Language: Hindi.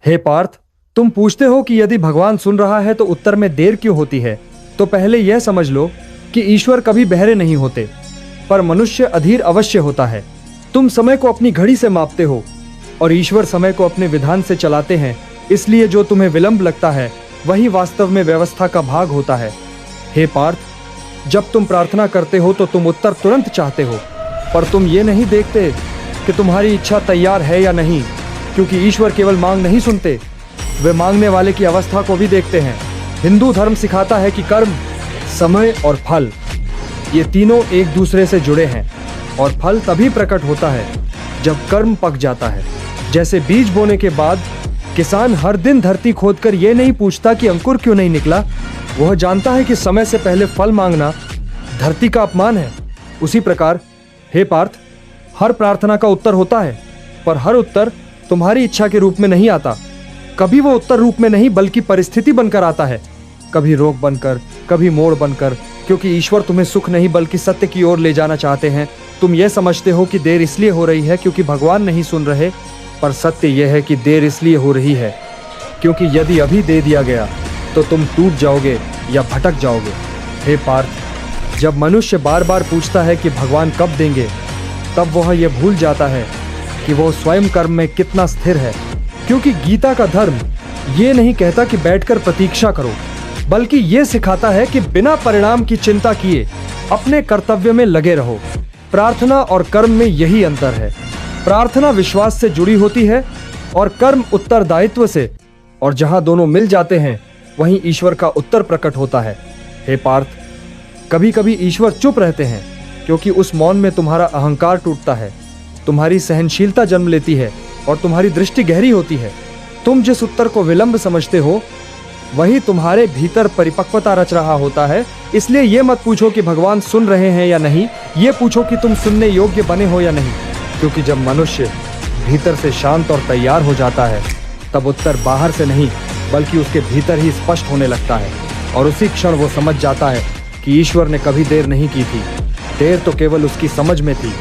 हे पार्थ, तुम पूछते हो कि यदि भगवान सुन रहा है तो उत्तर में देर क्यों होती है। तो पहले यह समझ लो कि ईश्वर कभी बहरे नहीं होते, पर मनुष्य अधीर अवश्य होता है। तुम समय को अपनी घड़ी से मापते हो और ईश्वर समय को अपने विधान से चलाते हैं, इसलिए जो तुम्हें विलंब लगता है वही वास्तव में व्यवस्था का भाग होता है। हे पार्थ, जब तुम प्रार्थना करते हो तो तुम उत्तर तुरंत चाहते हो, पर तुम ये नहीं देखते कि तुम्हारी इच्छा तैयार है या नहीं, क्योंकि ईश्वर केवल मांग नहीं सुनते, वे मांगने वाले की अवस्था को भी देखते हैं। हिंदू धर्म सिखाता है कि कर्म, समय और फल, ये तीनों एक दूसरे से जुड़े हैं और फल तभी प्रकट होता है जब कर्म पक जाता है। जैसे बीज बोने के बाद किसान हर दिन धरती खोदकर यह नहीं पूछता कि अंकुर क्यों नहीं निकला, वह जानता है कि समय से पहले फल मांगना धरती का अपमान है। उसी प्रकार हे पार्थ, हर प्रार्थना का उत्तर होता है, पर हर उत्तर तुम्हारी इच्छा के रूप में नहीं आता। कभी वो उत्तर रूप में नहीं बल्कि परिस्थिति बनकर आता है, कभी रोक बनकर, कभी मोड़ बनकर, क्योंकि ईश्वर तुम्हें सुख नहीं बल्कि सत्य की ओर ले जाना चाहते हैं। तुम यह समझते हो कि देर इसलिए हो रही है क्योंकि भगवान नहीं सुन रहे, पर सत्य यह है कि देर इसलिए हो रही है क्योंकि यदि अभी दे दिया गया तो तुम टूट जाओगे या भटक जाओगे। हे पार्थ, जब मनुष्य बार बार पूछता है कि भगवान कब देंगे, तब वह यह भूल जाता है कि वह स्वयं कर्म में कितना स्थिर है। क्योंकि गीता का धर्म ये नहीं कहता कि बैठकर प्रतीक्षा करो, बल्कि ये सिखाता है कि बिना परिणाम की चिंता किए अपने कर्तव्य में लगे रहो। प्रार्थना और कर्म में यही अंतर है। प्रार्थना विश्वास से जुड़ी होती है और कर्म उत्तरदायित्व से, और जहां दोनों मिल जाते हैं वहीं ईश्वर का उत्तर प्रकट होता है। हे पार्थ, कभी कभी ईश्वर चुप रहते हैं क्योंकि उस मौन में तुम्हारा अहंकार टूटता है, तुम्हारी सहनशीलता जन्म लेती है और तुम्हारी दृष्टि गहरी होती है। तुम जिस उत्तर को विलंब समझते हो वही तुम्हारे भीतर परिपक्वता रच रहा होता है। इसलिए ये मत पूछो कि भगवान सुन रहे हैं या नहीं, ये पूछो कि तुम सुनने योग्य बने हो या नहीं। क्योंकि जब मनुष्य भीतर से शांत और तैयार हो जाता है, तब उत्तर बाहर से नहीं बल्कि उसके भीतर ही स्पष्ट होने लगता है, और उसी क्षण वो समझ जाता है कि ईश्वर ने कभी देर नहीं की थी, देर तो केवल उसकी समझ में थी।